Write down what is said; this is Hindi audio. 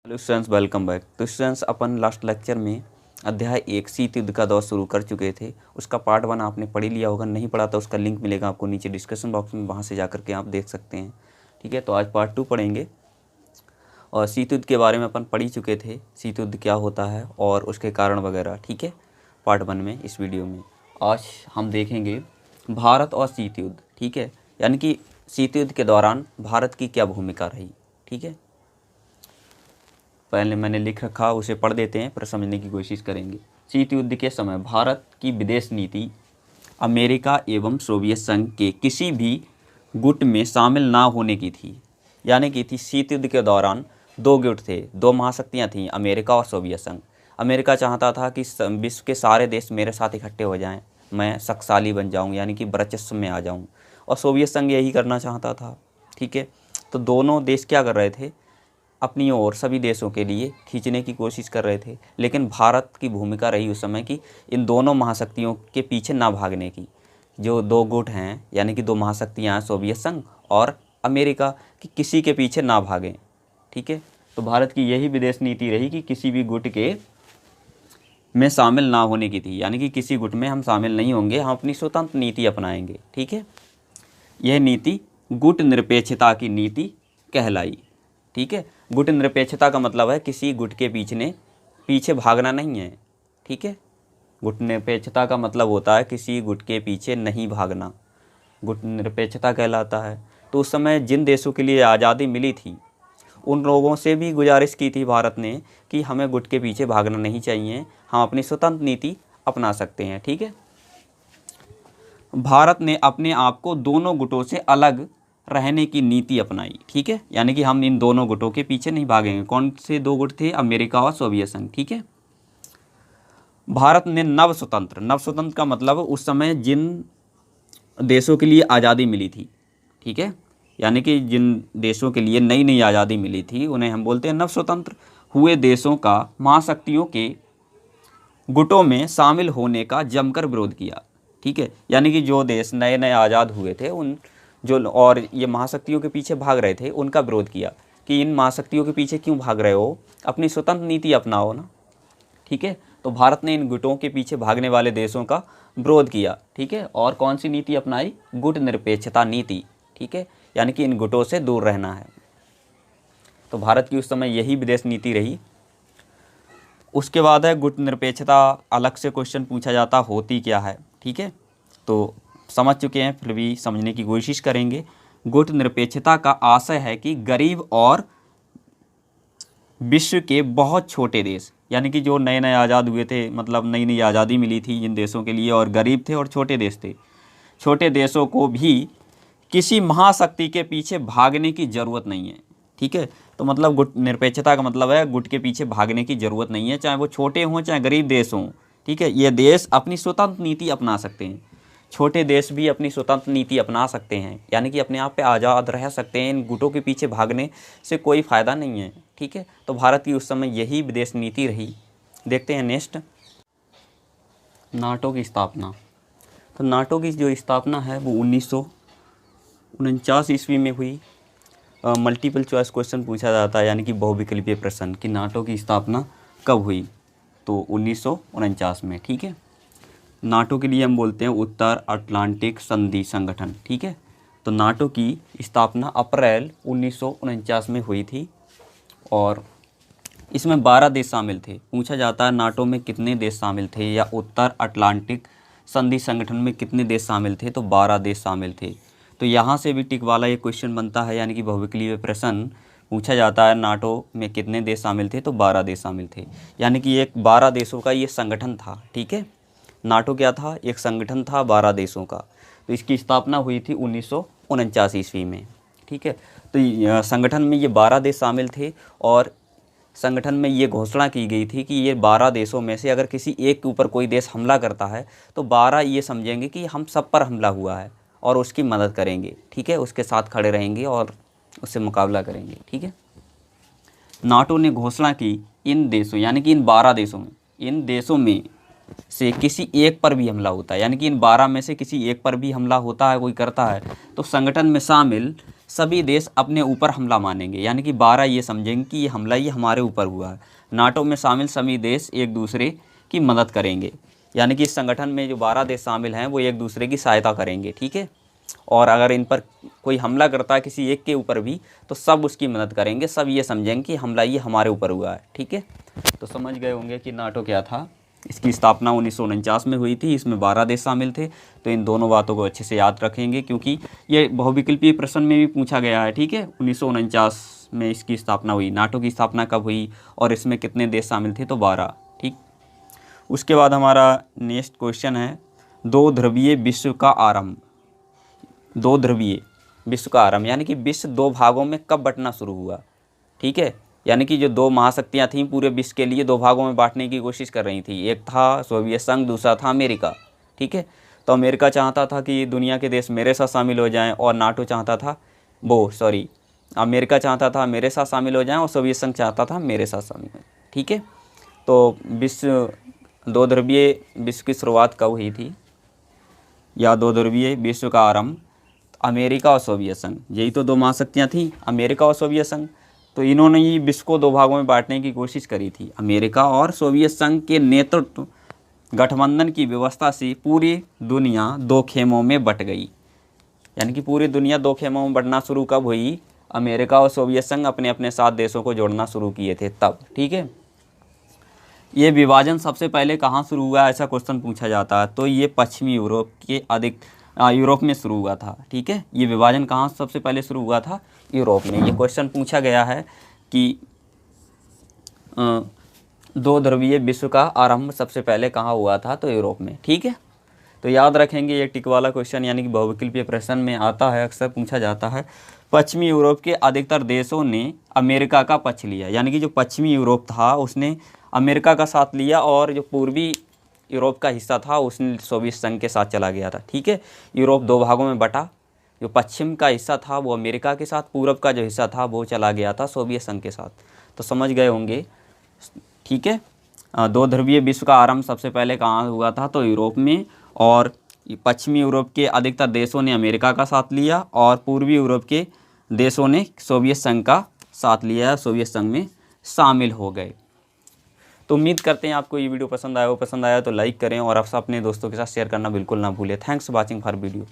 Hello students, welcome back. तो स्टूडेंट्स, अपन लास्ट लेक्चर में अध्याय 1 शीत युद्ध का दौर शुरू कर चुके थे। उसका पार्ट 1 आपने पढ़ ही लिया होगा, नहीं पढ़ा तो उसका लिंक मिलेगा आपको नीचे डिस्क्रिप्शन बॉक्स में, वहाँ से जाकर के आप देख सकते हैं। ठीक है, तो आज पार्ट 2 पढ़ेंगे और शीत युद्ध के बारे में अपन पढ़ ही चुके थे, शीत युद्ध क्या होता है और उसके कारण वगैरह। ठीक है, पार्ट 1 में इस वीडियो में आज हम देखेंगे भारत और शीत युद्ध। ठीक है, यानी कि शीत युद्ध के दौरान भारत की क्या भूमिका रही। ठीक है, पहले मैंने लिख रखा, उसे पढ़ देते हैं, पर समझने की कोशिश करेंगे। शीत युद्ध के समय भारत की विदेश नीति अमेरिका एवं सोवियत संघ के किसी भी गुट में शामिल ना होने की थी। यानी कि थी शीत युद्ध के दौरान दो गुट थे, दो महाशक्तियाँ थीं, अमेरिका और सोवियत संघ। अमेरिका चाहता था कि विश्व के सारे देश मेरे साथ इकट्ठे हो जाएं, मैं शक्तिशाली बन जाऊं, यानी कि वर्चस्व में आ जाऊं, और सोवियत संघ यही करना चाहता था। ठीक है, तो दोनों देश क्या कर रहे थे, अपनी ओर सभी देशों के लिए खींचने की कोशिश कर रहे थे। लेकिन भारत की भूमिका रही उस समय कि इन दोनों महाशक्तियों के पीछे ना भागने की। जो दो गुट हैं, यानी कि दो महाशक्तियाँ हैं, सोवियत संघ और अमेरिका, कि किसी के पीछे ना भागें। ठीक है, तो भारत की यही विदेश नीति रही कि किसी भी गुट के में शामिल ना होने की थी, यानी कि किसी गुट में हम शामिल नहीं होंगे, हम अपनी स्वतंत्र नीति अपनाएंगे। ठीक है, यह नीति गुट निरपेक्षता की नीति कहलाई। ठीक है, गुट निरपेक्षता का मतलब है किसी गुट के पीछे भागना नहीं है। ठीक है, गुट निरपेक्षता का मतलब होता है किसी गुट के पीछे नहीं भागना, गुट निरपेक्षता कहलाता है। तो उस समय जिन देशों के लिए आज़ादी मिली थी, उन लोगों से भी गुजारिश की थी भारत ने कि हमें गुट के पीछे भागना नहीं चाहिए, हम अपनी स्वतंत्र नीति अपना सकते हैं। ठीक है, भारत ने अपने आप को दोनों गुटों से अलग रहने की नीति अपनाई। ठीक है, यानी कि हम इन दोनों गुटों के पीछे नहीं भागेंगे। कौन से दो गुट थे, अमेरिका और सोवियत संघ। ठीक है, भारत ने नव स्वतंत्र का मतलब उस समय जिन देशों के लिए आज़ादी मिली थी। ठीक है, यानी कि जिन देशों के लिए नई नई आज़ादी मिली थी उन्हें हम बोलते हैं नव स्वतंत्र हुए देशों का महाशक्तियों के गुटों में शामिल होने का जमकर विरोध किया। ठीक है, यानी कि जो देश नए नए आज़ाद हुए थे उन जो और ये महाशक्तियों के पीछे भाग रहे थे, उनका विरोध किया कि इन महाशक्तियों के पीछे क्यों भाग रहे हो, अपनी स्वतंत्र नीति अपनाओ ना। ठीक है, तो भारत ने इन गुटों के पीछे भागने वाले देशों का विरोध किया। ठीक है, और कौन सी नीति अपनाई, गुट निरपेक्षता नीति। ठीक है, यानी कि इन गुटों से दूर रहना है। तो भारत की उस समय यही विदेश नीति रही। उसके बाद है गुट निरपेक्षता, अलग से क्वेश्चन पूछा जाता होती क्या है। ठीक है, तो समझ चुके हैं, फिर भी समझने की कोशिश करेंगे। गुट निरपेक्षता का आशय है कि गरीब और विश्व के बहुत छोटे देश, यानी कि जो नए नए आज़ाद हुए थे, मतलब नई नई आज़ादी मिली थी जिन देशों के लिए, और गरीब थे और छोटे देश थे, छोटे देशों को भी किसी महाशक्ति के पीछे भागने की ज़रूरत नहीं है। ठीक है, तो मतलब गुट निरपेक्षता का मतलब है गुट के पीछे भागने की ज़रूरत नहीं है, चाहे वो छोटे हों चाहे गरीब देश हों। ठीक है, ये देश अपनी स्वतंत्र नीति अपना सकते हैं, छोटे देश भी अपनी स्वतंत्र नीति अपना सकते हैं, यानी कि अपने आप पे आज़ाद रह सकते हैं, इन गुटों के पीछे भागने से कोई फ़ायदा नहीं है। ठीक है, तो भारत की उस समय यही विदेश नीति रही। देखते हैं नेक्स्ट, नाटो की स्थापना। तो नाटो की जो स्थापना है वो 1949 ईस्वी में हुई। मल्टीपल चॉइस क्वेश्चन पूछा जाता है, यानी कि बहुविकल्पीय प्रश्न, कि नाटो की स्थापना कब हुई, तो 1949 में। ठीक है, नाटो के लिए हम बोलते हैं उत्तर अटलांटिक संधि संगठन। ठीक है, तो नाटो की स्थापना अप्रैल 1949 में हुई थी और इसमें 12 देश शामिल थे। पूछा जाता है नाटो में कितने देश शामिल थे, या उत्तर अटलांटिक संधि संगठन में कितने देश शामिल थे, तो 12 देश शामिल थे। तो यहाँ से भी टिक वाला ये क्वेश्चन बनता है, यानी कि बहुविकल्पीय प्रश्न पूछा जाता है नाटो में कितने देश शामिल थे, तो 12 देश शामिल थे, यानी कि एक 12 देशों का ये संगठन था। ठीक है, नाटो क्या था, एक संगठन था 12 देशों का। तो इसकी स्थापना हुई थी 1949 ईस्वी में। ठीक है, तो संगठन में ये 12 देश शामिल थे और संगठन में ये घोषणा की गई थी कि ये 12 देशों में से अगर किसी एक के ऊपर कोई देश हमला करता है तो 12 ये समझेंगे कि हम सब पर हमला हुआ है और उसकी मदद करेंगे। ठीक है, उसके साथ खड़े रहेंगे और उससे मुकाबला करेंगे। ठीक है, नाटो ने घोषणा की इन देशों, यानी कि इन 12 देशों में, इन देशों में से किसी एक पर भी हमला होता है, यानी कि इन 12 में से किसी एक पर भी हमला होता है, कोई करता है, तो संगठन में शामिल सभी देश अपने ऊपर हमला मानेंगे, यानी कि 12 ये समझेंगे कि ये हमला ये हमारे ऊपर हुआ है। नाटो में शामिल सभी देश एक दूसरे की मदद करेंगे, यानी कि इस संगठन में जो 12 देश शामिल हैं वो एक दूसरे की सहायता करेंगे, ठीक है। और अगर इन पर कोई हमला करता है किसी एक के ऊपर भी तो सब उसकी मदद करेंगे, सब ये समझेंगे कि हमला ये हमारे ऊपर हुआ है, ठीक है। तो समझ गए होंगे कि नाटो क्या था। इसकी स्थापना 1949 में हुई थी, इसमें 12 देश शामिल थे। तो इन दोनों बातों को अच्छे से याद रखेंगे क्योंकि ये बहुविकल्पीय प्रश्न में भी पूछा गया है, ठीक है। 1949 में इसकी स्थापना हुई। नाटो की स्थापना कब हुई और इसमें कितने देश शामिल थे, तो 12, ठीक। उसके बाद हमारा नेक्स्ट क्वेश्चन है, दो ध्रुवीय विश्व का आरंभ। दो ध्रुवीय विश्व का आरंभ यानी कि विश्व दो भागों में कब बंटना शुरू हुआ, ठीक है। यानी कि जो दो महाशक्तियाँ थीं पूरे विश्व के लिए दो भागों में बांटने की कोशिश कर रही थी, एक था सोवियत संघ, दूसरा था अमेरिका, ठीक है। तो अमेरिका चाहता था कि दुनिया के देश मेरे साथ शामिल हो जाएं और नाटो चाहता था अमेरिका चाहता था मेरे साथ शामिल हो जाएं और सोवियत संघ चाहता था मेरे साथ शामिल हो, ठीक है। तो विश्व दो ध्रुवीय विश्व की शुरुआत कब हुई थी, या दो ध्रुवीय विश्व का आरंभ अमेरिका और सोवियत संघ, यही तो दो महाशक्तियाँ थीं, अमेरिका और सोवियत संघ। तो इन्होंने ही विश्व को दो भागों में बांटने की कोशिश करी थी। अमेरिका और सोवियत संघ के नेतृत्व गठबंधन की व्यवस्था से पूरी दुनिया दो खेमों में बट गई, यानी कि पूरी दुनिया दो खेमों में बंटना शुरू कब हुई, अमेरिका और सोवियत संघ अपने अपने साथ देशों को जोड़ना शुरू किए थे तब, ठीक है। ये विभाजन सबसे पहले कहाँ शुरू हुआ, ऐसा क्वेश्चन पूछा जाता है, तो ये पश्चिमी यूरोप में शुरू हुआ था, ठीक है। ये विभाजन कहाँ सबसे पहले शुरू हुआ था, यूरोप में। ये क्वेश्चन पूछा गया है कि दो ध्रुवीय विश्व का आरंभ सबसे पहले कहाँ हुआ था, तो यूरोप में, ठीक है। तो याद रखेंगे ये टिक वाला क्वेश्चन, यानी कि बहुविकल्पीय प्रश्न में आता है, अक्सर पूछा जाता है। पश्चिमी यूरोप के अधिकतर देशों ने अमेरिका का पक्ष लिया, यानी कि जो पश्चिमी यूरोप था उसने अमेरिका का साथ लिया और जो पूर्वी यूरोप का हिस्सा था उसने सोवियत संघ के साथ चला गया था, ठीक है। यूरोप दो भागों में बटा, जो पश्चिम का हिस्सा था वो अमेरिका के साथ, पूरब का जो हिस्सा था वो चला गया था सोवियत संघ के साथ। तो समझ गए होंगे, ठीक है। दो ध्रुवीय विश्व का आरंभ सबसे पहले कहाँ हुआ था, तो यूरोप में, और पश्चिमी यूरोप के अधिकतर देशों ने अमेरिका का साथ लिया और पूर्वी यूरोप के देशों ने सोवियत संघ का साथ लिया, सोवियत संघ में शामिल हो गए। तो उम्मीद करते हैं आपको ये वीडियो पसंद आया हो। पसंद आया तो लाइक करें और आप अपने दोस्तों के साथ शेयर करना बिल्कुल ना भूलें। Thanks for watching for video.